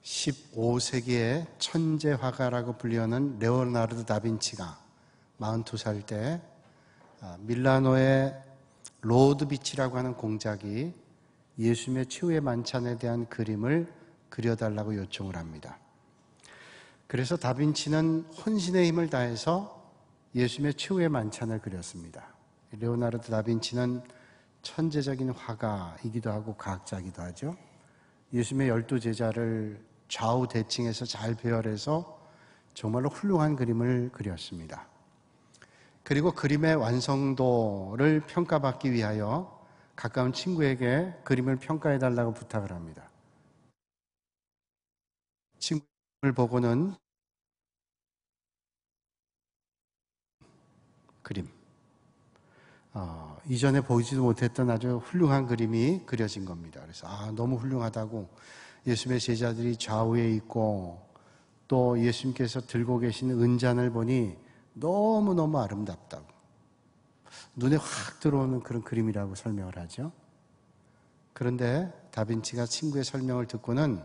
15세기의 천재 화가라고 불리는 레오나르도 다빈치가 42살 때 밀라노의 로드비치라고 하는 공작이 예수님의 최후의 만찬에 대한 그림을 그려달라고 요청을 합니다. 그래서 다빈치는 혼신의 힘을 다해서 예수님의 최후의 만찬을 그렸습니다. 레오나르도 다빈치는 천재적인 화가이기도 하고 과학자이기도 하죠. 예수님의 12제자를 좌우 대칭해서 잘 배열해서 정말로 훌륭한 그림을 그렸습니다. 그리고 그림의 완성도를 평가받기 위하여 가까운 친구에게 그림을 평가해달라고 부탁을 합니다. 친구를 보고는 그림, 이전에 보지도 못했던 아주 훌륭한 그림이 그려진 겁니다. 그래서 너무 훌륭하다고 예수님의 제자들이 좌우에 있고 또 예수님께서 들고 계신 은잔을 보니 너무너무 아름답다고 눈에 확 들어오는 그런 그림이라고 설명을 하죠. 그런데 다빈치가 친구의 설명을 듣고는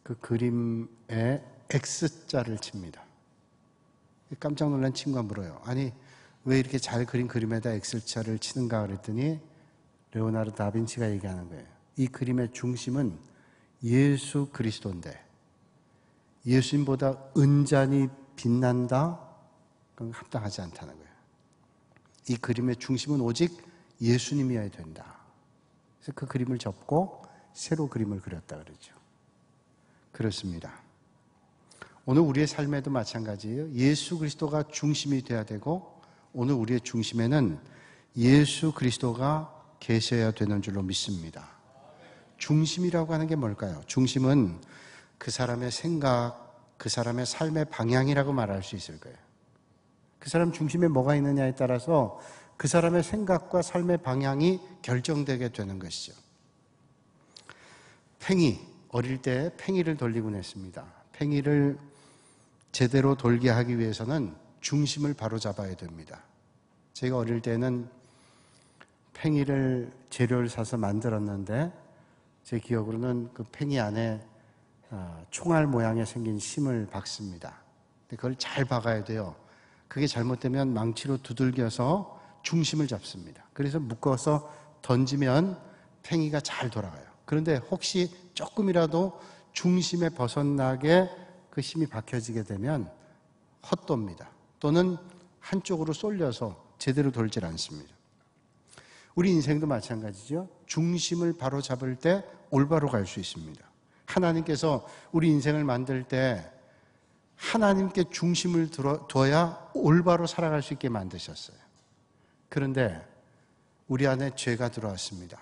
그 그림에 X자를 칩니다. 깜짝 놀란 친구가 물어요. 아니 왜 이렇게 잘 그린 그림에다 X자를 치는가 그랬더니 레오나르도 다빈치가 얘기하는 거예요. 이 그림의 중심은 예수 그리스도인데 예수님보다 은잔이 빛난다? 그건 합당하지 않다는 거예요. 이 그림의 중심은 오직 예수님이어야 된다. 그래서 그 그림을 접고 새로 그림을 그렸다 그러죠. 그렇습니다. 오늘 우리의 삶에도 마찬가지예요. 예수 그리스도가 중심이 돼야 되고 오늘 우리의 중심에는 예수 그리스도가 계셔야 되는 줄로 믿습니다. 중심이라고 하는 게 뭘까요? 중심은 그 사람의 생각, 그 사람의 삶의 방향이라고 말할 수 있을 거예요. 그 사람 중심에 뭐가 있느냐에 따라서 그 사람의 생각과 삶의 방향이 결정되게 되는 것이죠. 팽이, 어릴 때 팽이를 돌리곤 했습니다. 팽이를 제대로 돌게 하기 위해서는 중심을 바로 잡아야 됩니다. 제가 어릴 때는 팽이를 재료를 사서 만들었는데 제 기억으로는 그 팽이 안에 총알 모양의 생긴 심을 박습니다. 근데 그걸 잘 박아야 돼요. 그게 잘못되면 망치로 두들겨서 중심을 잡습니다. 그래서 묶어서 던지면 팽이가 잘 돌아가요. 그런데 혹시 조금이라도 중심에 벗어나게 그 심이 박혀지게 되면 헛돕니다. 또는 한쪽으로 쏠려서 제대로 돌질 않습니다. 우리 인생도 마찬가지죠. 중심을 바로 잡을 때 올바로 갈 수 있습니다. 하나님께서 우리 인생을 만들 때 하나님께 중심을 둬야 올바로 살아갈 수 있게 만드셨어요. 그런데 우리 안에 죄가 들어왔습니다.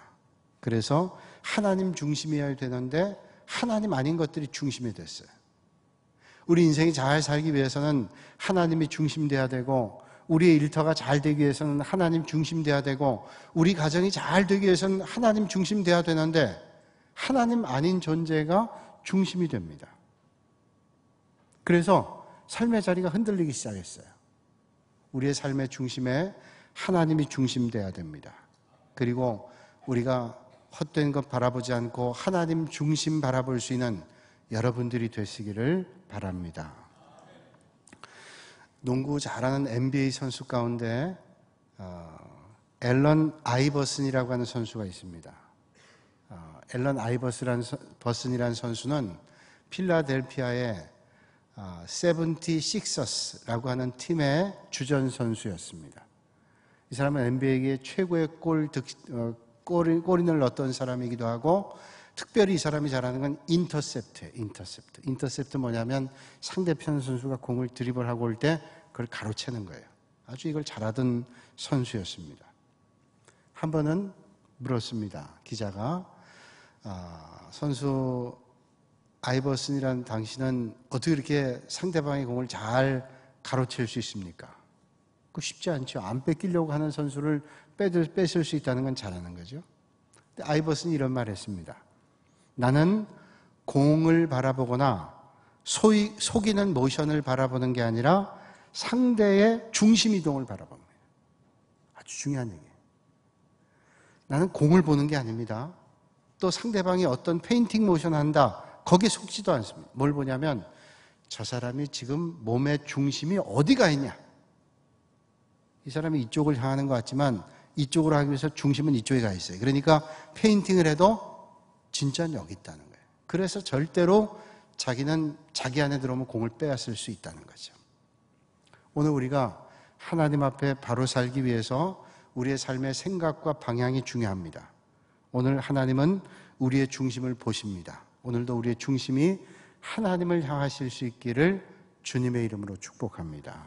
그래서 하나님 중심이어야 되는데 하나님 아닌 것들이 중심이 됐어요. 우리 인생이 잘 살기 위해서는 하나님이 중심돼야 되고 우리의 일터가 잘 되기 위해서는 하나님 중심돼야 되고 우리 가정이 잘 되기 위해서는 하나님 중심돼야 되는데 하나님 아닌 존재가 중심이 됩니다. 그래서 삶의 자리가 흔들리기 시작했어요. 우리의 삶의 중심에 하나님이 중심돼야 됩니다. 그리고 우리가 헛된 것 바라보지 않고 하나님 중심 바라볼 수 있는 여러분들이 되시기를 바랍니다. 농구 잘하는 NBA 선수 가운데 앨런 아이버슨이라고 하는 선수가 있습니다. 앨런 아이버슨이라는 선수는 필라델피아의 76ers라고 하는 팀의 주전 선수였습니다. 이 사람은 NBA의 최고의 골인을 넣었던 사람이기도 하고 특별히 이 사람이 잘하는 건 인터셉트예요. 인터셉트 뭐냐면 상대편 선수가 공을 드리블하고 올 때 그걸 가로채는 거예요. 아주 이걸 잘하던 선수였습니다. 한 번은 물었습니다. 기자가 선수 아이버슨이라는 당신은 어떻게 이렇게 상대방의 공을 잘 가로챌 수 있습니까? 그거 쉽지 않죠. 안 뺏기려고 하는 선수를 뺏을 수 있다는 건 잘하는 거죠. 근데 아이버슨이 이런 말을 했습니다. 나는 공을 바라보거나 속이는 모션을 바라보는 게 아니라 상대의 중심 이동을 바라봅니다. 아주 중요한 얘기예요. 나는 공을 보는 게 아닙니다. 또 상대방이 어떤 페인팅 모션 한다, 거기에 속지도 않습니다. 뭘 보냐면 저 사람이 지금 몸의 중심이 어디가 있냐. 이 사람이 이쪽을 향하는 것 같지만 이쪽으로 하기 위해서 중심은 이쪽에 가 있어요. 그러니까 페인팅을 해도 진짜는 여기 있다는 거예요. 그래서 절대로 자기는 자기 안에 들어오면 공을 빼앗을 수 있다는 거죠. 오늘 우리가 하나님 앞에 바로 살기 위해서 우리의 삶의 생각과 방향이 중요합니다. 오늘 하나님은 우리의 중심을 보십니다. 오늘도 우리의 중심이 하나님을 향하실 수 있기를 주님의 이름으로 축복합니다.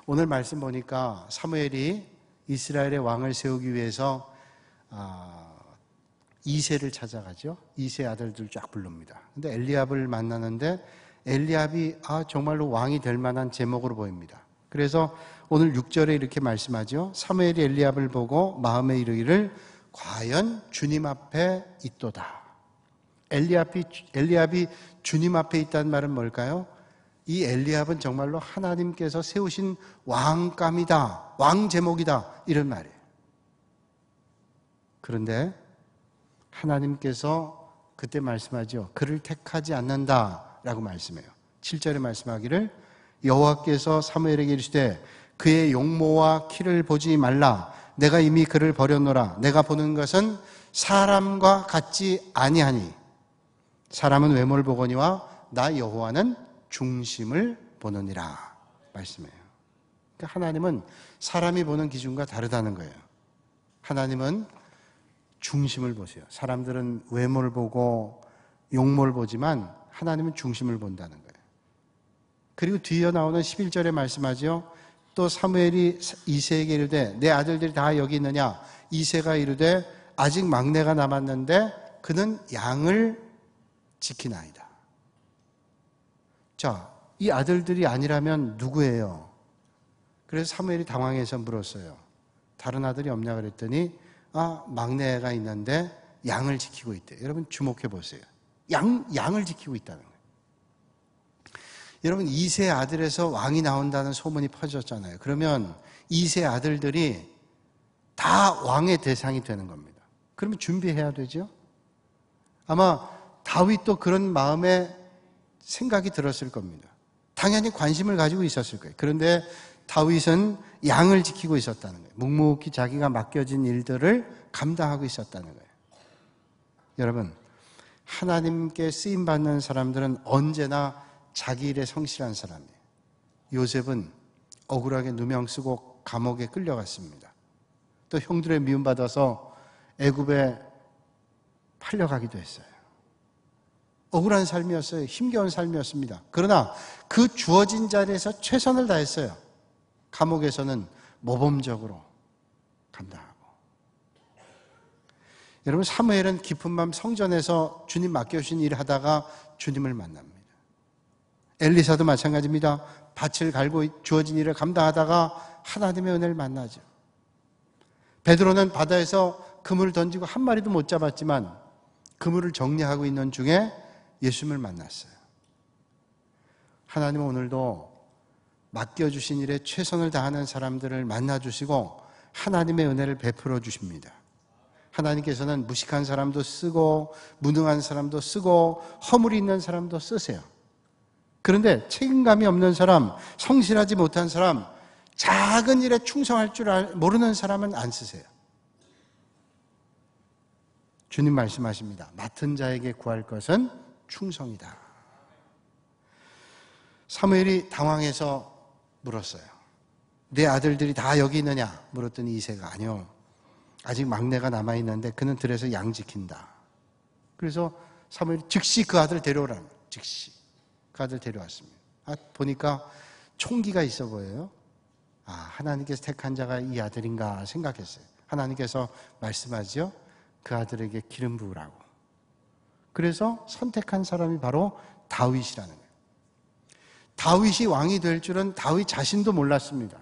오늘 말씀 보니까 사무엘이 이스라엘의 왕을 세우기 위해서 이새를 찾아가죠. 이새 아들들 쫙 부릅니다. 근데 엘리압을 만나는데 엘리압이 정말로 왕이 될 만한 제목으로 보입니다. 그래서 오늘 6절에 이렇게 말씀하죠. 사무엘이 엘리압을 보고 마음에 이르기를 과연 주님 앞에 있도다. 엘리압이 주님 앞에 있다는 말은 뭘까요? 이 엘리압은 정말로 하나님께서 세우신 왕감이다, 왕 제목이다, 이런 말이에요. 그런데 하나님께서 그때 말씀하죠. 그를 택하지 않는다라고 말씀해요. 7절에 말씀하기를 여호와께서 사무엘에게 이르시되 그의 용모와 키를 보지 말라. 내가 이미 그를 버렸노라. 내가 보는 것은 사람과 같지 아니하니 사람은 외모를 보거니와 나 여호와는 중심을 보느니라 말씀해요. 그러니까 하나님은 사람이 보는 기준과 다르다는 거예요. 하나님은 중심을 보세요. 사람들은 외모를 보고 용모를 보지만 하나님은 중심을 본다는 거예요. 그리고 뒤에 나오는 11절에 말씀하죠. 또 사무엘이 이새에게 이르되 내 아들들이 다 여기 있느냐. 이새가 이르되 아직 막내가 남았는데 그는 양을 지키나이다. 자, 이 아들들이 아니라면 누구예요? 그래서 사무엘이 당황해서 물었어요. 다른 아들이 없냐 그랬더니 막내가 있는데 양을 지키고 있대. 여러분 주목해 보세요. 양을 지키고 있다는 거예요. 여러분 이세 아들에서 왕이 나온다는 소문이 퍼졌잖아요. 그러면 이세 아들들이 다 왕의 대상이 되는 겁니다. 그러면 준비해야 되죠. 아마 다윗도 그런 마음에 생각이 들었을 겁니다. 당연히 관심을 가지고 있었을 거예요. 그런데 다윗은 양을 지키고 있었다는 거예요. 묵묵히 자기가 맡겨진 일들을 감당하고 있었다는 거예요. 여러분, 하나님께 쓰임받는 사람들은 언제나 자기 일에 성실한 사람이에요. 요셉은 억울하게 누명 쓰고 감옥에 끌려갔습니다. 또 형들의 미움받아서 애굽에 팔려가기도 했어요. 억울한 삶이었어요. 힘겨운 삶이었습니다. 그러나 그 주어진 자리에서 최선을 다했어요. 감옥에서는 모범적으로 감당하고. 여러분 사무엘은 깊은 밤 성전에서 주님 맡겨주신 일을 하다가 주님을 만납니다. 엘리사도 마찬가지입니다. 밭을 갈고 주어진 일을 감당하다가 하나님의 은혜를 만나죠. 베드로는 바다에서 그물을 던지고 한 마리도 못 잡았지만 그물을 정리하고 있는 중에 예수님을 만났어요. 하나님은 오늘도 맡겨주신 일에 최선을 다하는 사람들을 만나주시고 하나님의 은혜를 베풀어 주십니다. 하나님께서는 무식한 사람도 쓰고 무능한 사람도 쓰고 허물이 있는 사람도 쓰세요. 그런데 책임감이 없는 사람, 성실하지 못한 사람, 작은 일에 충성할 줄 모르는 사람은 안 쓰세요. 주님 말씀하십니다. 맡은 자에게 구할 것은 충성이다. 사무엘이 당황해서 물었어요. 내 아들들이 다 여기 있느냐? 물었더니 이새가 아니요. 아직 막내가 남아있는데 그는 들에서 양 지킨다. 그래서 사무엘이 즉시 그 아들 데려오라는 거예요. 즉시 그 아들 데려왔습니다. 보니까 총기가 있어 보여요. 하나님께서 택한 자가 이 아들인가 생각했어요. 하나님께서 말씀하죠. 그 아들에게 기름 부으라고. 그래서 선택한 사람이 바로 다윗이라는 거예요. 다윗이 왕이 될 줄은 다윗 자신도 몰랐습니다.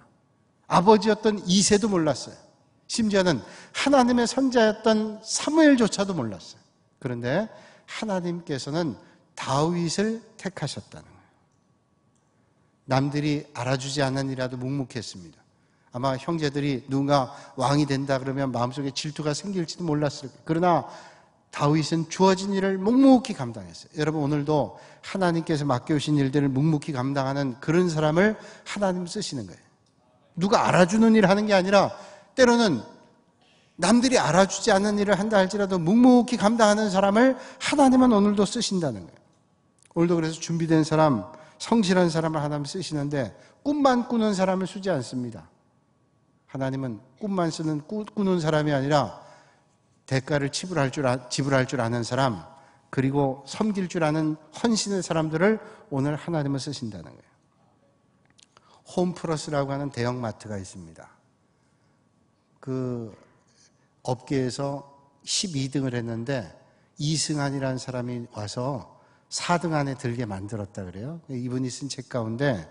아버지였던 이새도 몰랐어요. 심지어는 하나님의 선자였던 사무엘조차도 몰랐어요. 그런데 하나님께서는 다윗을 택하셨다는 거예요. 남들이 알아주지 않으니라도 묵묵했습니다. 아마 형제들이 누군가 왕이 된다 그러면 마음속에 질투가 생길지도 몰랐을 거예요. 그러나 다윗은 주어진 일을 묵묵히 감당했어요. 여러분, 오늘도 하나님께서 맡겨오신 일들을 묵묵히 감당하는 그런 사람을 하나님 쓰시는 거예요. 누가 알아주는 일을 하는 게 아니라 때로는 남들이 알아주지 않는 일을 한다 할지라도 묵묵히 감당하는 사람을 하나님은 오늘도 쓰신다는 거예요. 오늘도 그래서 준비된 사람, 성실한 사람을 하나님 쓰시는데 꿈만 꾸는 사람을 쓰지 않습니다. 하나님은 꿈만 꾸는 사람이 아니라 대가를 지불할 줄 아는 사람, 그리고 섬길 줄 아는 헌신의 사람들을 오늘 하나님은 쓰신다는 거예요. 홈플러스라고 하는 대형마트가 있습니다. 그 업계에서 12등을 했는데 이승환이라는 사람이 와서 4등 안에 들게 만들었다 그래요. 이분이 쓴 책 가운데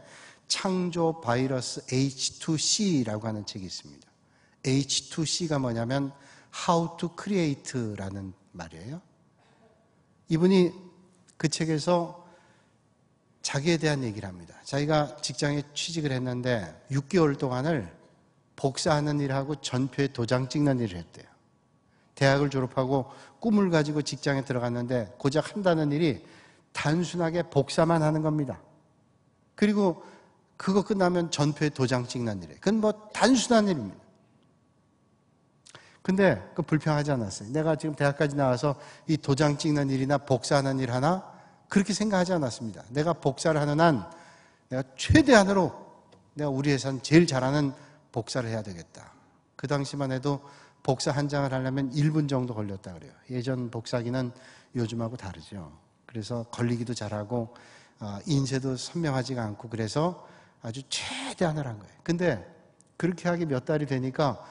창조 바이러스 H2C라고 하는 책이 있습니다. H2C가 뭐냐면 How to Create라는 말이에요. 이분이 그 책에서 자기에 대한 얘기를 합니다. 자기가 직장에 취직을 했는데 6개월 동안을 복사하는 일하고 전표에 도장 찍는 일을 했대요. 대학을 졸업하고 꿈을 가지고 직장에 들어갔는데 고작 한다는 일이 단순하게 복사만 하는 겁니다. 그리고 그거 끝나면 전표에 도장 찍는 일이에요. 그건 뭐 단순한 일입니다. 근데 그 불평하지 않았어요. 내가 지금 대학까지 나와서 이 도장 찍는 일이나 복사하는 일 하나 그렇게 생각하지 않았습니다. 내가 복사를 하는 한 내가 최대한으로 내가 우리 회사는 제일 잘하는 복사를 해야 되겠다. 그 당시만 해도 복사 한 장을 하려면 1분 정도 걸렸다 그래요. 예전 복사기는 요즘하고 다르죠. 그래서 걸리기도 잘하고 인쇄도 선명하지가 않고 그래서 아주 최대한을 한 거예요. 근데 그렇게 하기 몇 달이 되니까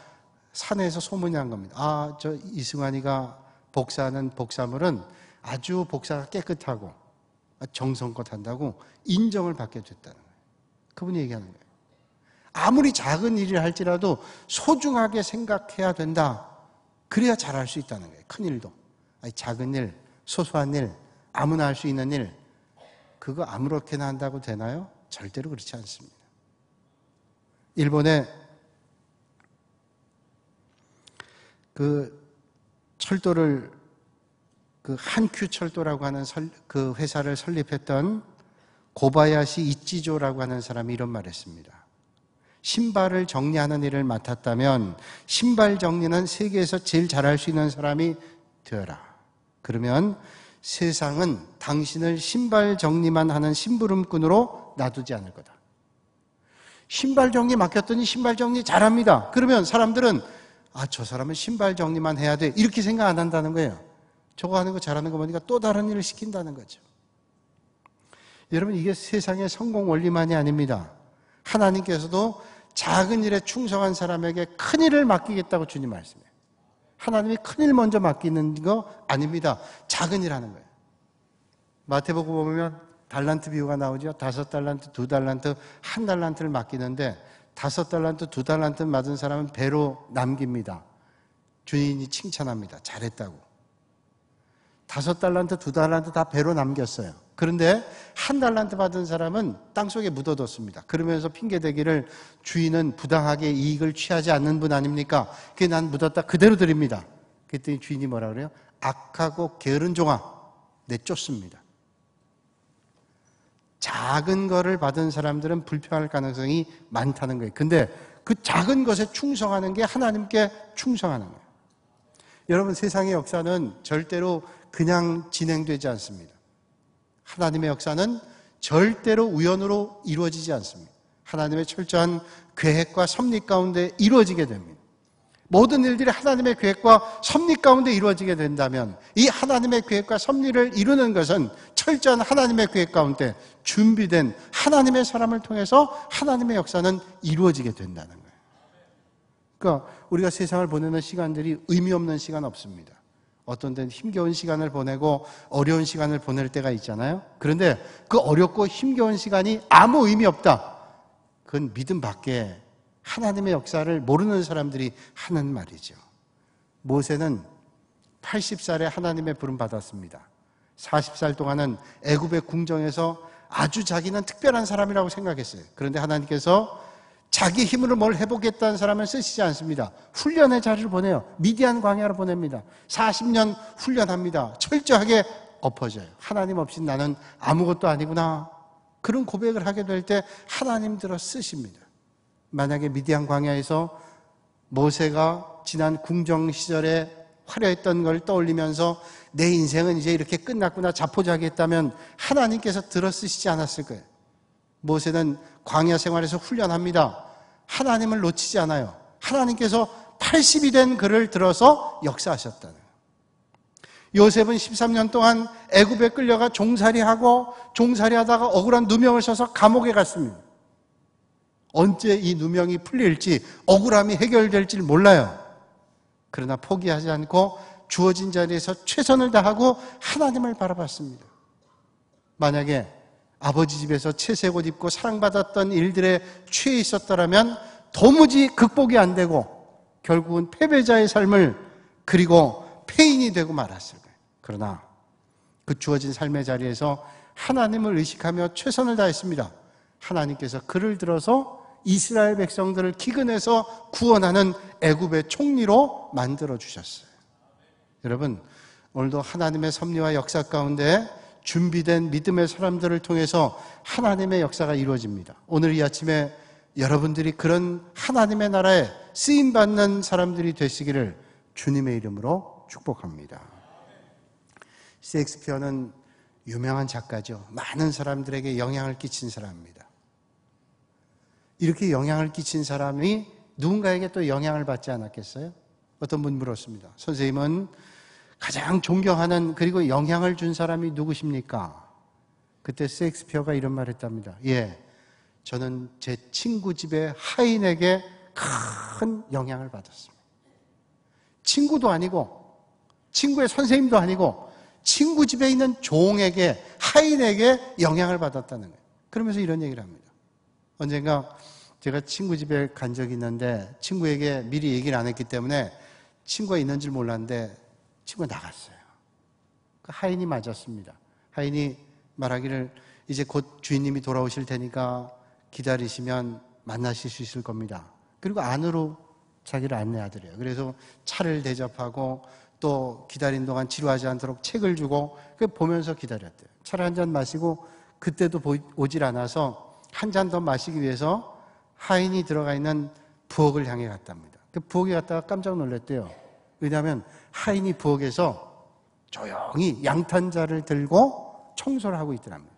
사내에서 소문이 난 겁니다. 저 이승환이가 복사하는 복사물은 아주 복사가 깨끗하고 정성껏 한다고 인정을 받게 됐다는 거예요. 그분이 얘기하는 거예요. 아무리 작은 일을 할지라도 소중하게 생각해야 된다. 그래야 잘할 수 있다는 거예요. 큰 일도. 작은 일, 소소한 일, 아무나 할 수 있는 일, 그거 아무렇게나 한다고 되나요? 절대로 그렇지 않습니다. 일본의 그 철도를 그 한큐 철도라고 하는 그 회사를 설립했던 고바야시 이치조라고 하는 사람이 이런 말을 했습니다. 신발을 정리하는 일을 맡았다면 신발 정리는 세계에서 제일 잘할 수 있는 사람이 되어라. 그러면 세상은 당신을 신발 정리만 하는 심부름꾼으로 놔두지 않을 거다. 신발 정리 맡겼더니 신발 정리 잘합니다. 그러면 사람들은 저 사람은 신발 정리만 해야 돼. 이렇게 생각 안 한다는 거예요. 저거 하는 거 잘하는 거 보니까 또 다른 일을 시킨다는 거죠. 여러분, 이게 세상의 성공 원리만이 아닙니다. 하나님께서도 작은 일에 충성한 사람에게 큰 일을 맡기겠다고 주님 말씀해요. 하나님이 큰 일 먼저 맡기는 거 아닙니다. 작은 일 하는 거예요. 마태복음 보면 달란트 비유가 나오죠. 5달란트, 2달란트, 1달란트를 맡기는데 5달란트, 2달란트 맡은 사람은 배로 남깁니다. 주인이 칭찬합니다. 잘했다고. 5달란트, 2달란트 다 배로 남겼어요. 그런데 1달란트 받은 사람은 땅속에 묻어뒀습니다. 그러면서 핑계대기를 주인은 부당하게 이익을 취하지 않는 분 아닙니까? 그게 난 묻었다 그대로 드립니다. 그랬더니 주인이 뭐라 그래요? 악하고 게으른 종아, 내쫓습니다. 작은 거를 받은 사람들은 불평할 가능성이 많다는 거예요. 근데 그 작은 것에 충성하는 게 하나님께 충성하는 거예요. 여러분, 세상의 역사는 절대로 그냥 진행되지 않습니다. 하나님의 역사는 절대로 우연으로 이루어지지 않습니다. 하나님의 철저한 계획과 섭리 가운데 이루어지게 됩니다. 모든 일들이 하나님의 계획과 섭리 가운데 이루어지게 된다면 이 하나님의 계획과 섭리를 이루는 것은 철저한 하나님의 계획 가운데 준비된 하나님의 사람을 통해서 하나님의 역사는 이루어지게 된다는 거예요. 그러니까 우리가 세상을 보내는 시간들이 의미 없는 시간 없습니다. 어떤 때는 힘겨운 시간을 보내고 어려운 시간을 보낼 때가 있잖아요. 그런데 그 어렵고 힘겨운 시간이 아무 의미 없다. 그건 믿음 밖에 하나님의 역사를 모르는 사람들이 하는 말이죠. 모세는 80살에 하나님의 부름 받았습니다. 40살 동안은 애굽의 궁정에서 아주 자기는 특별한 사람이라고 생각했어요. 그런데 하나님께서 자기 힘으로 뭘 해보겠다는 사람을 쓰시지 않습니다. 훈련의 자리를 보내요. 미디안 광야로 보냅니다. 40년 훈련합니다. 철저하게 엎어져요. 하나님 없이 나는 아무것도 아니구나. 그런 고백을 하게 될 때 하나님 들어 쓰십니다. 만약에 미디안 광야에서 모세가 지난 궁정 시절에 화려했던 걸 떠올리면서 내 인생은 이제 이렇게 끝났구나 자포자기했다면 하나님께서 들어 쓰시지 않았을 거예요. 모세는 광야 생활에서 훈련합니다. 하나님을 놓치지 않아요. 하나님께서 80이 된 그를 들어서 역사하셨다는 거예요. 요셉은 13년 동안 애굽에 끌려가 종살이하다가 억울한 누명을 써서 감옥에 갔습니다. 언제 이 누명이 풀릴지, 억울함이 해결될지 몰라요. 그러나 포기하지 않고 주어진 자리에서 최선을 다하고 하나님을 바라봤습니다. 만약에 아버지 집에서 채색 옷 입고 사랑받았던 일들에 취해 있었더라면 도무지 극복이 안 되고 결국은 패배자의 삶을 그리고 폐인이 되고 말았을 거예요. 그러나 그 주어진 삶의 자리에서 하나님을 의식하며 최선을 다했습니다. 하나님께서 그를 들어서 이스라엘 백성들을 기근에서 구원하는 애굽의 총리로 만들어 주셨어요. 여러분, 오늘도 하나님의 섭리와 역사 가운데 준비된 믿음의 사람들을 통해서 하나님의 역사가 이루어집니다. 오늘 이 아침에 여러분들이 그런 하나님의 나라에 쓰임받는 사람들이 되시기를 주님의 이름으로 축복합니다. 셰익스피어는 유명한 작가죠. 많은 사람들에게 영향을 끼친 사람입니다. 이렇게 영향을 끼친 사람이 누군가에게 또 영향을 받지 않았겠어요? 어떤 분 물었습니다. 선생님은 가장 존경하는 그리고 영향을 준 사람이 누구십니까? 그때 셰익스피어가 이런 말을 했답니다. 예, 저는 제 친구 집의 하인에게 큰 영향을 받았습니다. 친구도 아니고 친구의 선생님도 아니고 친구 집에 있는 종에게, 하인에게 영향을 받았다는 거예요. 그러면서 이런 얘기를 합니다. 언젠가 제가 친구 집에 간 적이 있는데 친구에게 미리 얘기를 안 했기 때문에 친구가 있는 줄 몰랐는데 친구가 나갔어요. 그 하인이 맞았습니다. 하인이 말하기를 이제 곧 주인님이 돌아오실 테니까 기다리시면 만나실 수 있을 겁니다. 그리고 안으로 자기를 안내하더래요. 그래서 차를 대접하고 또 기다린 동안 지루하지 않도록 책을 주고 보면서 기다렸대요. 차를 한 잔 마시고 그때도 오질 않아서 한 잔 더 마시기 위해서 하인이 들어가 있는 부엌을 향해 갔답니다. 그 부엌에 갔다가 깜짝 놀랐대요. 왜냐하면 하인이 부엌에서 조용히 양탄자를 들고 청소를 하고 있더랍니다.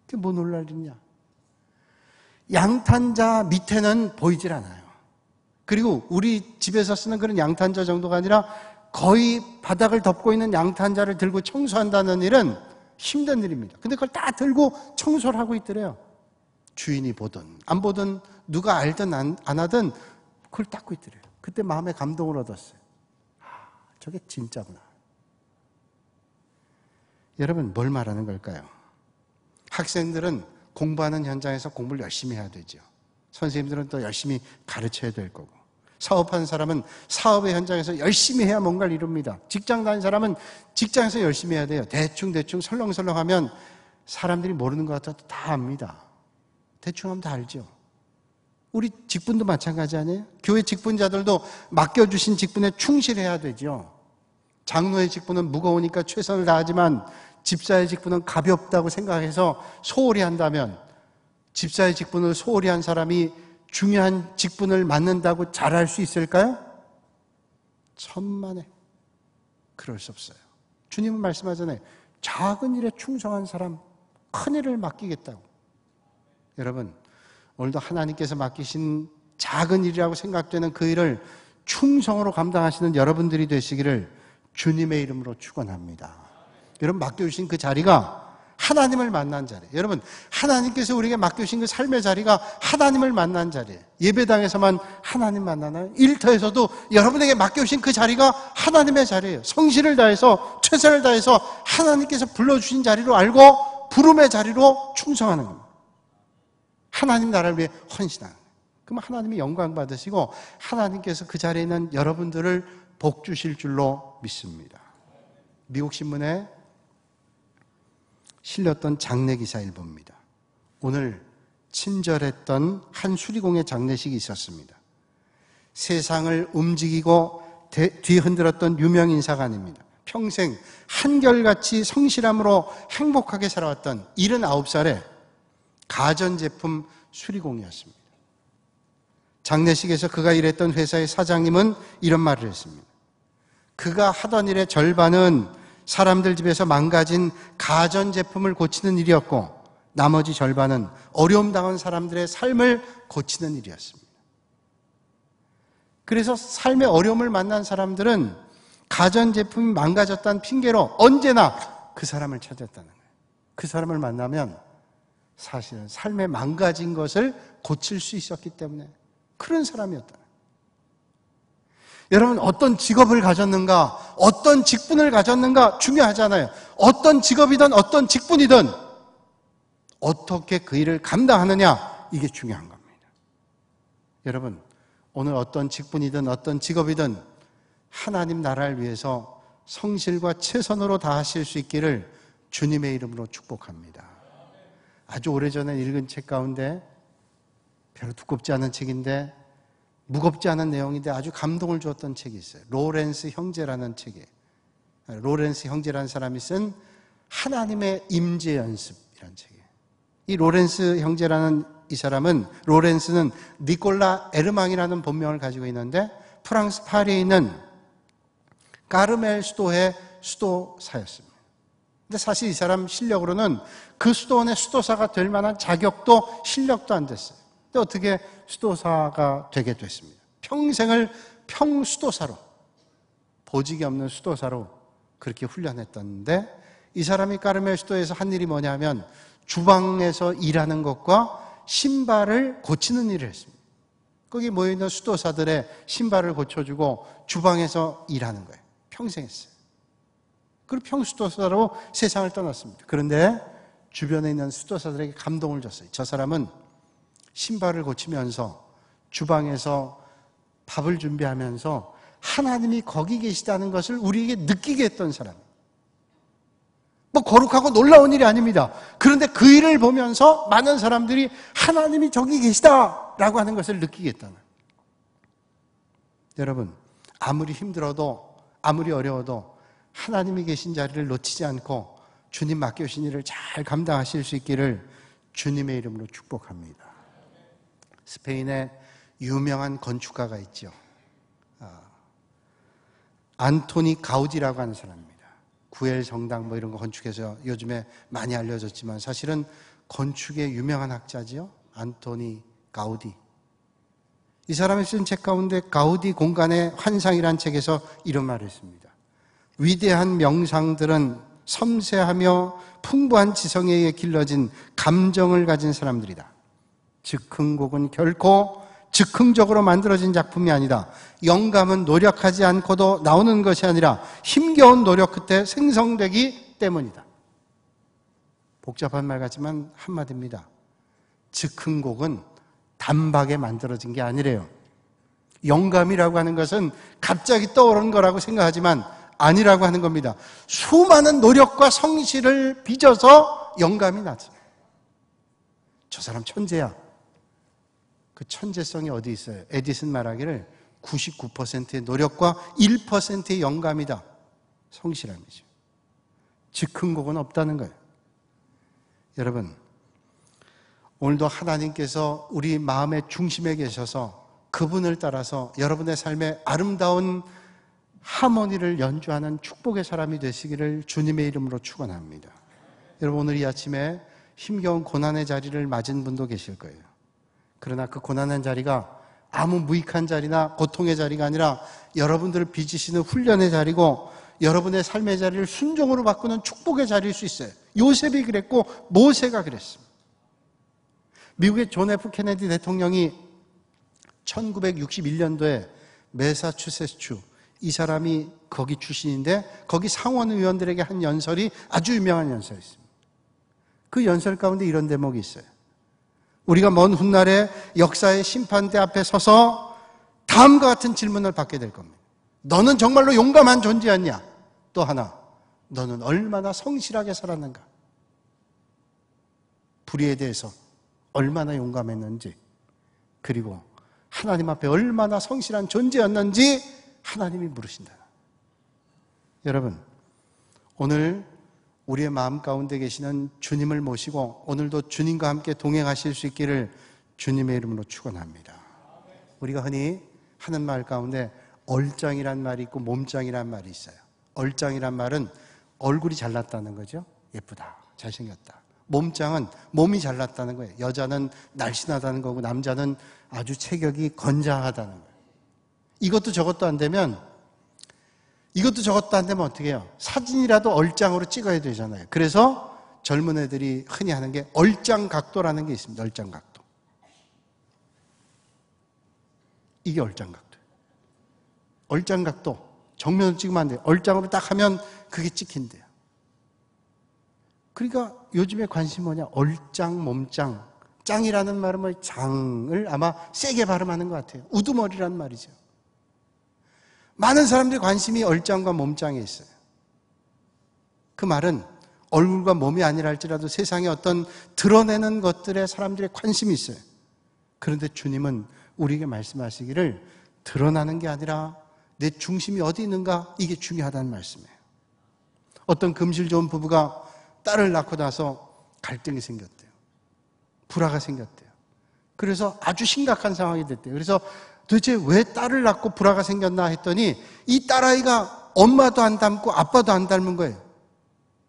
그게 뭐 놀랄 일이냐? 양탄자 밑에는 보이질 않아요. 그리고 우리 집에서 쓰는 그런 양탄자 정도가 아니라 거의 바닥을 덮고 있는 양탄자를 들고 청소한다는 일은 힘든 일입니다. 근데 그걸 다 들고 청소를 하고 있더래요. 주인이 보든 안 보든 누가 알든 안 하든 그걸 닦고 있더래요. 그때 마음에 감동을 얻었어요. 저게 진짜구나. 여러분, 뭘 말하는 걸까요? 학생들은 공부하는 현장에서 공부를 열심히 해야 되죠. 선생님들은 또 열심히 가르쳐야 될 거고, 사업하는 사람은 사업의 현장에서 열심히 해야 뭔가를 이룹니다. 직장 다니는 사람은 직장에서 열심히 해야 돼요. 대충 설렁설렁 하면 사람들이 모르는 것 같아도 다 압니다. 대충 하면 다 알죠. 우리 직분도 마찬가지 아니에요? 교회 직분자들도 맡겨주신 직분에 충실해야 되죠. 장로의 직분은 무거우니까 최선을 다하지만 집사의 직분은 가볍다고 생각해서 소홀히 한다면, 집사의 직분을 소홀히 한 사람이 중요한 직분을 맡는다고 잘할 수 있을까요? 천만에 그럴 수 없어요. 주님은 말씀하잖아요. 작은 일에 충성한 사람 큰 일을 맡기겠다고. 여러분, 오늘도 하나님께서 맡기신 작은 일이라고 생각되는 그 일을 충성으로 감당하시는 여러분들이 되시기를 주님의 이름으로 축원합니다. 여러분, 맡겨주신 그 자리가 하나님을 만난 자리예요. 여러분, 하나님께서 우리에게 맡겨주신 그 삶의 자리가 하나님을 만난 자리예요. 예배당에서만 하나님 만나나요? 일터에서도 여러분에게 맡겨주신 그 자리가 하나님의 자리예요. 성실을 다해서, 최선을 다해서 하나님께서 불러주신 자리로 알고 부름의 자리로 충성하는 겁니다. 하나님 나라를 위해 헌신하는 거예요. 그럼 하나님이 영광 받으시고 하나님께서 그 자리에 있는 여러분들을 복 주실 줄로 믿습니다. 미국 신문에 실렸던 장례 기사 일부입니다. 오늘 친절했던 한 수리공의 장례식이 있었습니다. 세상을 움직이고 뒤흔들었던 유명 인사가 아닙니다. 평생 한결같이 성실함으로 행복하게 살아왔던 79살의 가전제품 수리공이었습니다. 장례식에서 그가 일했던 회사의 사장님은 이런 말을 했습니다. 그가 하던 일의 절반은 사람들 집에서 망가진 가전제품을 고치는 일이었고 나머지 절반은 어려움 당한 사람들의 삶을 고치는 일이었습니다. 그래서 삶의 어려움을 만난 사람들은 가전제품이 망가졌다는 핑계로 언제나 그 사람을 찾았다는 거예요. 그 사람을 만나면 사실은 삶에 망가진 것을 고칠 수 있었기 때문에 그런 사람이었다. 여러분, 어떤 직업을 가졌는가, 어떤 직분을 가졌는가 중요하잖아요. 어떤 직업이든 어떤 직분이든 어떻게 그 일을 감당하느냐, 이게 중요한 겁니다. 여러분, 오늘 어떤 직분이든 어떤 직업이든 하나님 나라를 위해서 성실과 최선으로 다하실 수 있기를 주님의 이름으로 축복합니다. 아주 오래전에 읽은 책 가운데 별로 두껍지 않은 책인데 무겁지 않은 내용인데 아주 감동을 주었던 책이 있어요. 로렌스 형제라는 책이에요. 로렌스 형제라는 사람이 쓴 하나님의 임재 연습이라는 책이에요. 이 로렌스 형제라는 이 사람은, 로렌스는 니콜라 에르망이라는 본명을 가지고 있는데 프랑스 파리에 있는 까르멜 수도의 수도사였습니다. 근데 사실 이 사람 실력으로는 그 수도원의 수도사가 될 만한 자격도 실력도 안 됐어요. 근데 어떻게 수도사가 되게 됐습니다. 평생을 평수도사로, 보직이 없는 수도사로 그렇게 훈련했던데, 이 사람이 까르멜 수도에서 한 일이 뭐냐면 주방에서 일하는 것과 신발을 고치는 일을 했습니다. 거기 모여있는 수도사들의 신발을 고쳐주고 주방에서 일하는 거예요. 평생 했어요. 그리고 평수도사로 세상을 떠났습니다. 그런데 주변에 있는 수도사들에게 감동을 줬어요. 저 사람은 신발을 고치면서 주방에서 밥을 준비하면서 하나님이 거기 계시다는 것을 우리에게 느끼게 했던 사람이에요. 뭐 거룩하고 놀라운 일이 아닙니다. 그런데 그 일을 보면서 많은 사람들이 하나님이 저기 계시다라고 하는 것을 느끼겠다는. 여러분, 아무리 힘들어도 아무리 어려워도 하나님이 계신 자리를 놓치지 않고 주님 맡겨주신 일을 잘 감당하실 수 있기를 주님의 이름으로 축복합니다. 스페인에 유명한 건축가가 있죠. 안토니 가우디라고 하는 사람입니다. 구엘 정당 뭐 이런 거 건축해서 요즘에 많이 알려졌지만 사실은 건축의 유명한 학자지요. 안토니 가우디. 이 사람이 쓴 책 가운데 가우디 공간의 환상이라는 책에서 이런 말을 했습니다. 위대한 명상들은 섬세하며 풍부한 지성에 의해 길러진 감정을 가진 사람들이다. 즉흥곡은 결코 즉흥적으로 만들어진 작품이 아니다. 영감은 노력하지 않고도 나오는 것이 아니라 힘겨운 노력 끝에 생성되기 때문이다. 복잡한 말 같지만 한마디입니다. 즉흥곡은 단박에 만들어진 게 아니래요. 영감이라고 하는 것은 갑자기 떠오른 거라고 생각하지만 아니라고 하는 겁니다. 수많은 노력과 성실을 빚어서 영감이 나죠. 저 사람 천재야. 그 천재성이 어디 있어요? 에디슨 말하기를 99%의 노력과 1%의 영감이다. 성실함이죠. 즉흥곡은 없다는 거예요. 여러분, 오늘도 하나님께서 우리 마음의 중심에 계셔서 그분을 따라서 여러분의 삶에 아름다운 하모니를 연주하는 축복의 사람이 되시기를 주님의 이름으로 축원합니다. 여러분, 오늘 이 아침에 힘겨운 고난의 자리를 맞은 분도 계실 거예요. 그러나 그 고난의 자리가 아무 무익한 자리나 고통의 자리가 아니라 여러분들을 빚으시는 훈련의 자리고 여러분의 삶의 자리를 순종으로 바꾸는 축복의 자리일 수 있어요. 요셉이 그랬고 모세가 그랬습니다. 미국의 존 F 케네디 대통령이 1961년도에 매사추세츠, 이 사람이 거기 출신인데 거기 상원의원들에게 한 연설이 아주 유명한 연설이었습니다. 그 연설 가운데 이런 대목이 있어요. 우리가 먼 훗날에 역사의 심판대 앞에 서서 다음과 같은 질문을 받게 될 겁니다. 너는 정말로 용감한 존재였냐? 또 하나, 너는 얼마나 성실하게 살았는가? 불의에 대해서 얼마나 용감했는지, 그리고 하나님 앞에 얼마나 성실한 존재였는지 하나님이 물으신다. 여러분, 오늘 우리의 마음 가운데 계시는 주님을 모시고 오늘도 주님과 함께 동행하실 수 있기를 주님의 이름으로 축원합니다. 우리가 흔히 하는 말 가운데 얼짱이란 말이 있고 몸짱이란 말이 있어요. 얼짱이란 말은 얼굴이 잘났다는 거죠. 예쁘다, 잘생겼다. 몸짱은 몸이 잘났다는 거예요. 여자는 날씬하다는 거고 남자는 아주 체격이 건장하다는 거예요. 이것도 저것도 안 되면 어떻게 해요? 사진이라도 얼짱으로 찍어야 되잖아요. 그래서 젊은 애들이 흔히 하는 게 얼짱각도라는 게 있습니다. 얼짱각도. 이게 얼짱각도예요. 얼짱각도. 정면으로 찍으면 안 돼요. 얼짱으로 딱 하면 그게 찍힌대요. 그러니까 요즘에 관심이 뭐냐? 얼짱, 몸짱. 짱이라는 말은 뭐 장을 아마 세게 발음하는 것 같아요. 우두머리라는 말이죠. 많은 사람들이 관심이 얼짱과 몸짱에 있어요. 그 말은 얼굴과 몸이 아니라 할지라도 세상에 어떤 드러내는 것들에 사람들의 관심이 있어요. 그런데 주님은 우리에게 말씀하시기를 드러나는 게 아니라 내 중심이 어디 있는가, 이게 중요하다는 말씀이에요. 어떤 금실 좋은 부부가 딸을 낳고 나서 갈등이 생겼대요. 불화가 생겼대요. 그래서 아주 심각한 상황이 됐대요. 그래서 도대체 왜 딸을 낳고 불화가 생겼나 했더니 이 딸아이가 엄마도 안 닮고 아빠도 안 닮은 거예요.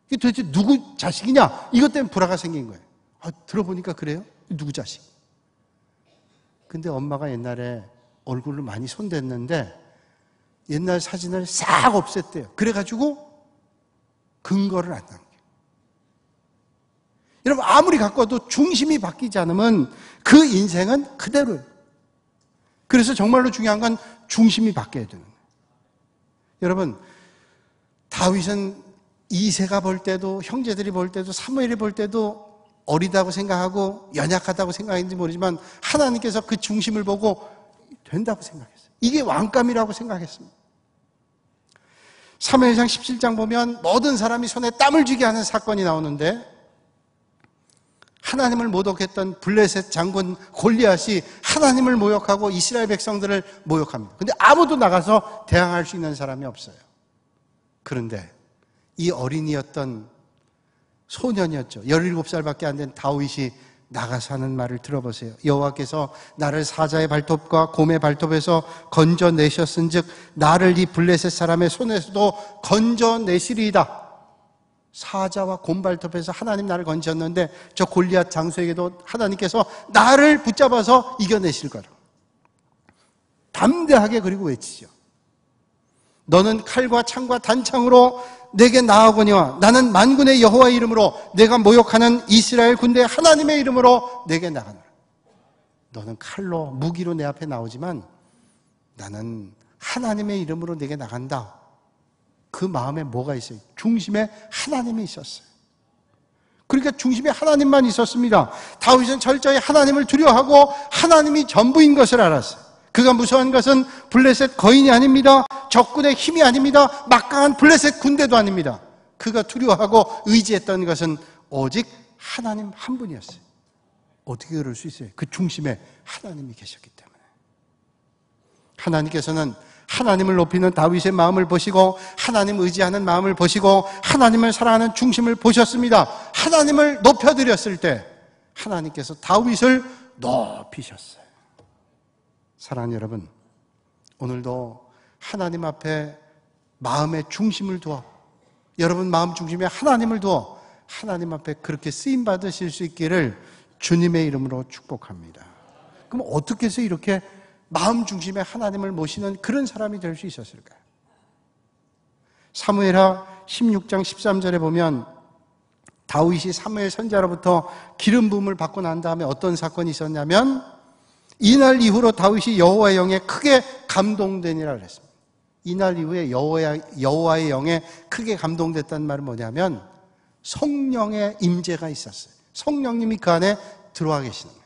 이게 도대체 누구 자식이냐? 이것 때문에 불화가 생긴 거예요. 들어보니까 그래요? 누구 자식? 근데 엄마가 옛날에 얼굴을 많이 손댔는데 옛날 사진을 싹 없앴대요. 그래가지고 근거를 안 남겨요. 여러분, 아무리 갖고 와도 중심이 바뀌지 않으면 그 인생은 그대로예요. 그래서 정말로 중요한 건 중심이 바뀌어야 되는 거예요. 여러분, 다윗은 이새가 볼 때도, 형제들이 볼 때도, 사무엘이 볼 때도 어리다고 생각하고 연약하다고 생각했는지 모르지만 하나님께서 그 중심을 보고 된다고 생각했어요. 이게 왕감이라고 생각했습니다. 사무엘상 17장 보면 모든 사람이 손에 땀을 쥐게 하는 사건이 나오는데 하나님을 모독했던 블레셋 장군 골리앗이 하나님을 모욕하고 이스라엘 백성들을 모욕합니다. 근데 아무도 나가서 대항할 수 있는 사람이 없어요. 그런데 이 어린이였던 소년이었죠. 17살밖에 안 된 다윗이 나가서 하는 말을 들어보세요. 여호와께서 나를 사자의 발톱과 곰의 발톱에서 건져내셨은즉 나를 이 블레셋 사람의 손에서도 건져내시리이다. 사자와 곰 발톱에서 하나님 나를 건졌는데 저 골리앗 장수에게도 하나님께서 나를 붙잡아서 이겨내실 거라. 담대하게 그리고 외치죠. 너는 칼과 창과 단창으로 내게 나아오거니와 나는 만군의 여호와의 이름으로 내가 모욕하는 이스라엘 군대 하나님의 이름으로 내게 나가노라. 너는 칼로 무기로 내 앞에 나오지만 나는 하나님의 이름으로 내게 나간다. 그 마음에 뭐가 있어요? 중심에 하나님이 있었어요. 그러니까 중심에 하나님만 있었습니다. 다윗은 철저히 하나님을 두려워하고 하나님이 전부인 것을 알았어요. 그가 무서워한 것은 블레셋 거인이 아닙니다. 적군의 힘이 아닙니다. 막강한 블레셋 군대도 아닙니다. 그가 두려워하고 의지했던 것은 오직 하나님 한 분이었어요. 어떻게 그럴 수 있어요? 그 중심에 하나님이 계셨기 때문에. 하나님께서는 하나님을 높이는 다윗의 마음을 보시고 하나님 의지하는 마음을 보시고 하나님을 사랑하는 중심을 보셨습니다. 하나님을 높여드렸을 때 하나님께서 다윗을 높이셨어요. 사랑하는 여러분, 오늘도 하나님 앞에 마음의 중심을 두어, 여러분 마음 중심에 하나님을 두어 하나님 앞에 그렇게 쓰임 받으실 수 있기를 주님의 이름으로 축복합니다. 그럼 어떻게 해서 이렇게 마음 중심에 하나님을 모시는 그런 사람이 될 수 있었을까요? 사무엘하 16장 13절에 보면 다윗이 사무엘 선지자로부터 기름 부음을 받고 난 다음에 어떤 사건이 있었냐면 이날 이후로 다윗이 여호와의 영에 크게 감동되니라 그랬습니다. 이날 이후에 여호와의 영에 크게 감동됐다는 말은 뭐냐면 성령의 임재가 있었어요. 성령님이 그 안에 들어와 계시는 거예요.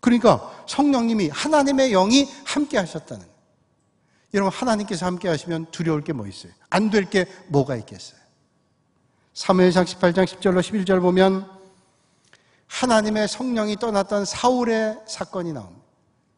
그러니까 성령님이 하나님의 영이 함께 하셨다는 거예요. 여러분, 하나님께서 함께 하시면 두려울 게 뭐 있어요? 안 될 게 뭐가 있겠어요? 사무엘상 18장 10절로 11절 보면 하나님의 성령이 떠났던 사울의 사건이 나옵니다.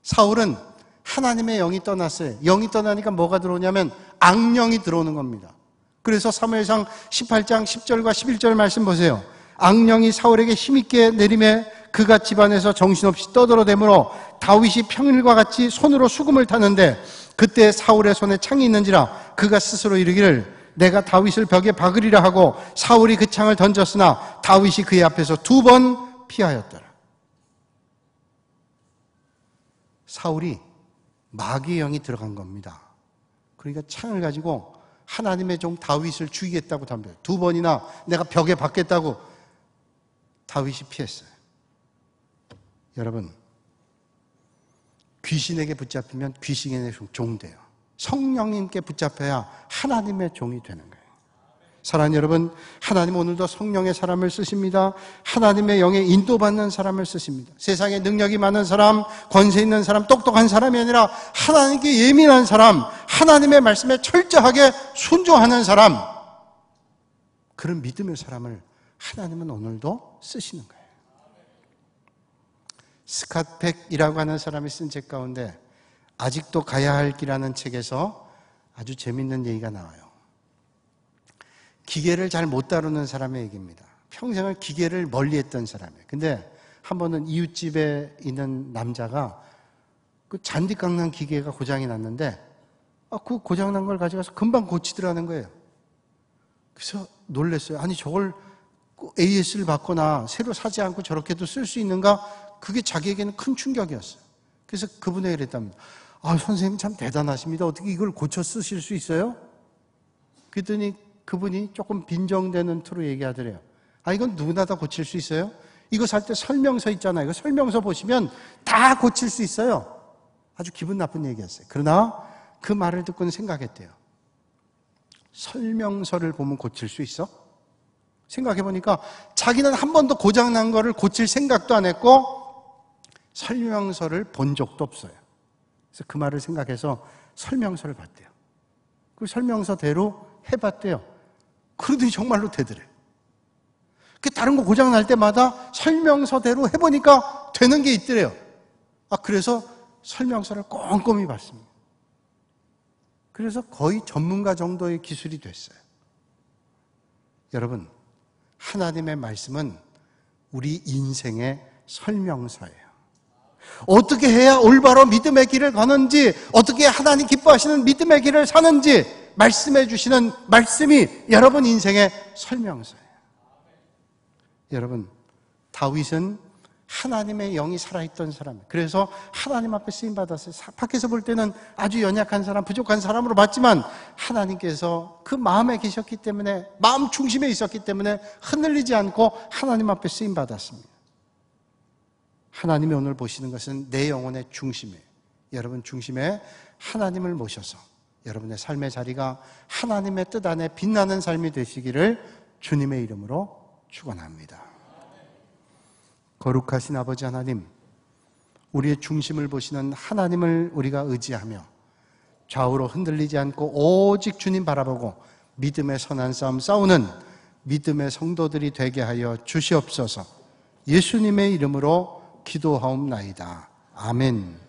사울은 하나님의 영이 떠났어요. 영이 떠나니까 뭐가 들어오냐면 악령이 들어오는 겁니다. 그래서 사무엘상 18장 10절과 11절 말씀 보세요. 악령이 사울에게 힘있게 내림에 그가 집안에서 정신없이 떠들어대므로 다윗이 평일과 같이 손으로 수금을 타는데 그때 사울의 손에 창이 있는지라 그가 스스로 이르기를 내가 다윗을 벽에 박으리라 하고 사울이 그 창을 던졌으나 다윗이 그의 앞에서 2번 피하였더라. 사울이 마귀의 영이 들어간 겁니다. 그러니까 창을 가지고 하나님의 종 다윗을 죽이겠다고 덤벼요. 2번이나 내가 벽에 박겠다고 다윗이 피했어요. 여러분, 귀신에게 붙잡히면 귀신의 종 돼요. 성령님께 붙잡혀야 하나님의 종이 되는 거예요. 사랑하는 여러분, 하나님 오늘도 성령의 사람을 쓰십니다. 하나님의 영에 인도받는 사람을 쓰십니다. 세상에 능력이 많은 사람, 권세 있는 사람, 똑똑한 사람이 아니라 하나님께 예민한 사람, 하나님의 말씀에 철저하게 순종하는 사람, 그런 믿음의 사람을 하나님은 오늘도 쓰시는 거예요. 스캇 팩이라고 하는 사람이 쓴 책 가운데 아직도 가야 할 길이라는 책에서 아주 재밌는 얘기가 나와요. 기계를 잘 못 다루는 사람의 얘기입니다. 평생을 기계를 멀리했던 사람이에요. 근데 한 번은 이웃집에 있는 남자가 그 잔디 깎는 기계가 고장이 났는데 그 고장난 걸 가져가서 금방 고치더라는 거예요. 그래서 놀랐어요. 아니 저걸 AS를 받거나 새로 사지 않고 저렇게도 쓸 수 있는가? 그게 자기에게는 큰 충격이었어요. 그래서 그분에게 그랬답니다. 선생님 참 대단하십니다. 어떻게 이걸 고쳐 쓰실 수 있어요? 그랬더니 그분이 조금 빈정대는 투로 얘기하더래요. 이건 누구나 다 고칠 수 있어요? 이거 살 때 설명서 있잖아요. 이거 설명서 보시면 다 고칠 수 있어요. 아주 기분 나쁜 얘기였어요. 그러나 그 말을 듣고는 생각했대요. 설명서를 보면 고칠 수 있어? 생각해보니까 자기는 한 번도 고장난 거를 고칠 생각도 안 했고 설명서를 본 적도 없어요. 그래서 그 말을 생각해서 설명서를 봤대요. 그 설명서대로 해봤대요. 그러더니 정말로 되더래요. 다른 거 고장날 때마다 설명서대로 해보니까 되는 게 있더래요. 그래서 설명서를 꼼꼼히 봤습니다. 그래서 거의 전문가 정도의 기술이 됐어요. 여러분, 하나님의 말씀은 우리 인생의 설명서예요. 어떻게 해야 올바로 믿음의 길을 가는지, 어떻게 하나님 기뻐하시는 믿음의 길을 사는지 말씀해 주시는 말씀이 여러분 인생의 설명서예요. 여러분, 다윗은 하나님의 영이 살아있던 사람이에요. 그래서 하나님 앞에 쓰임받았어요. 밖에서 볼 때는 아주 연약한 사람, 부족한 사람으로 봤지만 하나님께서 그 마음에 계셨기 때문에, 마음 중심에 있었기 때문에 흔들리지 않고 하나님 앞에 쓰임받았습니다. 하나님이 오늘 보시는 것은 내 영혼의 중심이에요. 여러분 중심에 하나님을 모셔서 여러분의 삶의 자리가 하나님의 뜻 안에 빛나는 삶이 되시기를 주님의 이름으로 축원합니다. 거룩하신 아버지 하나님, 우리의 중심을 보시는 하나님을 우리가 의지하며 좌우로 흔들리지 않고 오직 주님 바라보고 믿음의 선한 싸움 싸우는 믿음의 성도들이 되게 하여 주시옵소서. 예수님의 이름으로 기도하옵나이다. 아멘.